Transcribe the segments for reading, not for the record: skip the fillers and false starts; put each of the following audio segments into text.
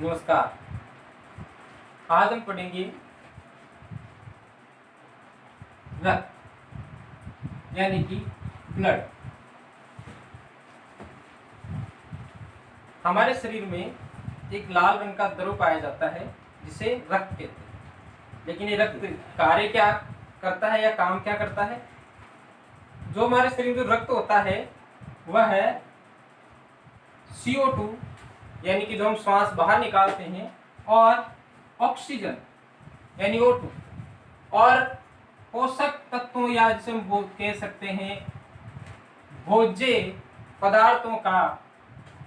नमस्कार। आज हम पढ़ेंगे रक्त यानी कि ब्लड। हमारे शरीर में एक लाल रंग का द्रव पाया जाता है जिसे रक्त कहते हैं। लेकिन ये रक्त कार्य क्या करता है या काम क्या करता है? जो हमारे शरीर में रक्त होता है वह है CO2 यानी कि जो हम श्वास बाहर निकालते हैं, और ऑक्सीजन यानी O2, और पोषक तत्वों या जिसे हम कह सकते हैं भोज्य पदार्थों का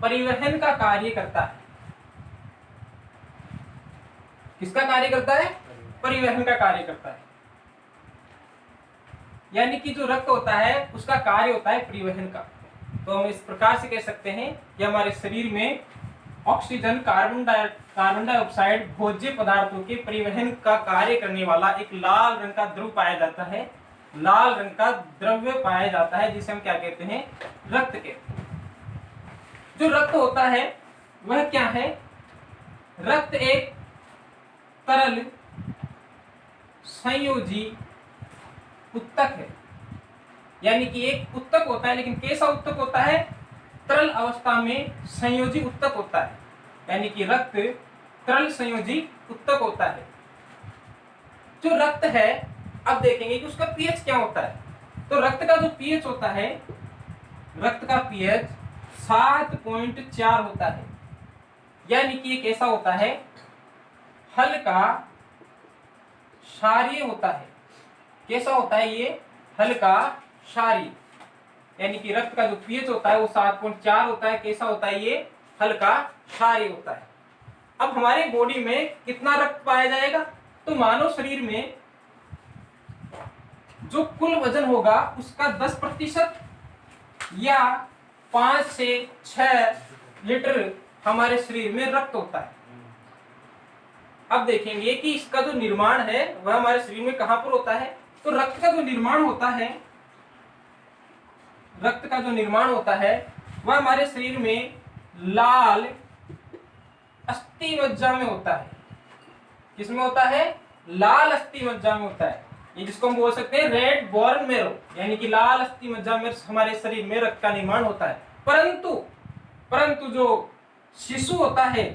परिवहन का कार्य करता है। किसका कार्य करता है? परिवहन का कार्य करता है। यानी कि जो रक्त होता है उसका कार्य होता है परिवहन का। तो हम इस प्रकार से कह सकते हैं कि हमारे शरीर में ऑक्सीजन, कार्बन डाइऑक्साइड भोज्य पदार्थों के परिवहन का कार्य करने वाला एक लाल रंग का द्रव पाया जाता है। लाल रंग का द्रव्य पाया जाता है जिसे हम क्या कहते हैं? रक्त कहते हैं। जो रक्त होता है वह क्या है? रक्त एक तरल संयोजी उत्तक है। यानी कि एक उत्तक होता है, लेकिन कैसा उत्तक होता है? तरल अवस्था में संयोजी उत्तक होता है। यानी कि रक्त तरल संयोजी उत्तक होता है। जो रक्त है, अब देखेंगे कि उसका पीएच क्या होता है। तो रक्त का जो पीएच होता है, रक्त का पीएच 7.4 होता है। यानी कि ये कैसा होता है? हल्का क्षारीय होता है। कैसा होता है ये? हल्का क्षारीय। यानी कि रक्त का जो पीएच होता है वो 7.4 होता है। कैसा होता है ये? हल्का क्षारीय होता है। अब हमारे बॉडी में कितना रक्त पाया जाएगा? तो मानव शरीर में जो कुल वजन होगा उसका 10% या 5 से 6 लीटर हमारे शरीर में रक्त होता है। अब देखेंगे कि इसका जो निर्माण है वह हमारे शरीर में कहां पर होता है। तो रक्त का जो निर्माण होता है, रक्त का जो निर्माण होता है वह हमारे शरीर में लाल अस्थि मज्जा में होता है। किसमें होता है? लाल अस्थि मज्जा में होता है। ये जिसको हम बोल सकते हैं रेड बोन मैरो, यानी कि लाल अस्थि मज्जा में हमारे शरीर में रक्त का निर्माण होता है। परंतु जो शिशु होता है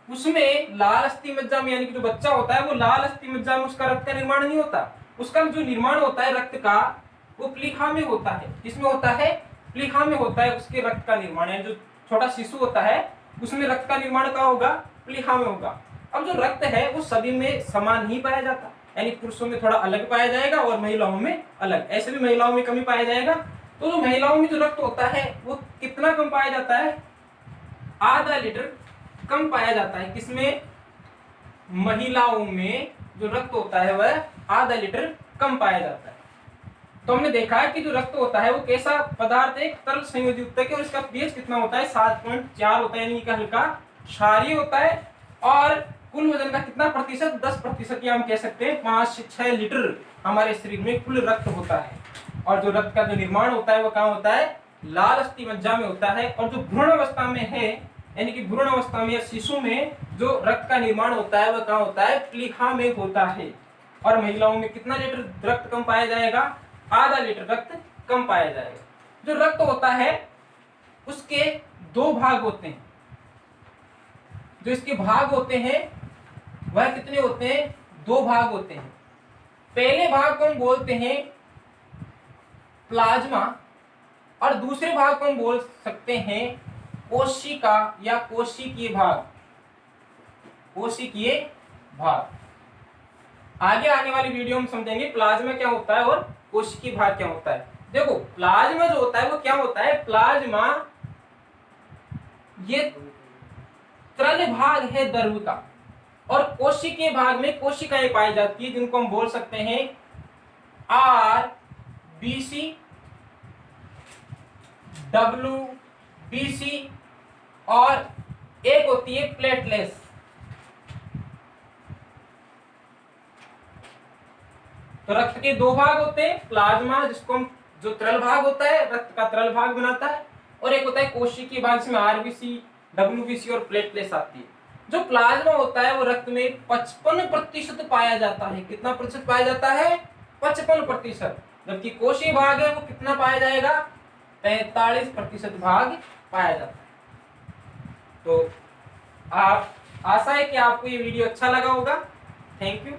उसमें लाल अस्थि मज्जा में, यानी कि जो बच्चा होता है वो लाल अस्थि मज्जा में उसका रक्त का निर्माण नहीं होता। उसका जो निर्माण होता है रक्त का वो प्लीहा में होता है। किसमें होता है? प्लीहा में होता है उसके रक्त का निर्माण। यानी जो छोटा शिशु होता है उसमें रक्त का निर्माण कहाँ होगा? प्लीहा में होगा। अब जो रक्त है वो सभी में समान नहीं पाया जाता, यानी पुरुषों में थोड़ा अलग पाया जाएगा और महिलाओं में अलग। ऐसे भी महिलाओं में कमी पाया जाएगा। तो जो महिलाओं में जो रक्त होता है वो कितना कम पाया जाता है? आधा लीटर कम पाया जाता है। किसमें? महिलाओं में जो रक्त होता है वह आधा लीटर कम पाया जाता है। तो हमने देखा है कि जो रक्त होता है वो कैसा पदार्थ है? तरल संयोजी उत्तक है, और इसका पीएच कितना होता है? 7.4 होता है, यानी कि हल्का क्षारीय होता है। और कुल वजन का कितना प्रतिशत? 10%, या हम कह सकते हैं 5 से 6 लीटर हमारे शरीर में कुल रक्त होता है। और जो रक्त का जो निर्माण होता है वो कहाँ होता है? लाल अस्थि मज्जा में होता है। और जो भ्रूण अवस्था में है, यानी कि भ्रूण अवस्था में या शिशु में जो रक्त का निर्माण होता है वह कहाँ होता है? प्लीहा में होता है। और महिलाओं में कितना लीटर रक्त कम पाया जाएगा? आधा लीटर रक्त कम पाया जाएगा। जो रक्त होता है उसके 2 भाग होते हैं। जो इसके भाग होते हैं वह कितने होते हैं? 2 भाग होते हैं। पहले भाग को हम बोलते हैं प्लाज्मा, और दूसरे भाग को हम बोल सकते हैं कोशिका या कोशिकीय भाग। कोशिकीय भाग आगे आने वाली वीडियो में समझेंगे प्लाज्मा क्या होता है और कोशिकीय भाग क्या होता है। देखो, प्लाज्मा जो होता है वो क्या होता है? प्लाज्मा ये तरल भाग है द्रव का, और कोशिकीय भाग में कोशिकाएं पाई जाती है जिनको हम बोल सकते हैं RBC, WBC, और एक होती है प्लेटलेट्स। तो रक्त के 2 भाग होते हैं, प्लाज्मा जिसको हम जो तरल भाग होता है रक्त का तरल भाग बनाता है, और एक होता है कोशिकीय भाग जिसमें RBC WBC और प्लेटलेट्स आती है। जो प्लाज्मा होता है वो रक्त में 55% पाया जाता है। कितना प्रतिशत पाया जाता है? 55%। जबकि कोशीय भाग है वो कितना पाया जाएगा? 43% भाग पाया जाता है। तो आप आशा है कि आपको ये वीडियो अच्छा लगा होगा। Thank you.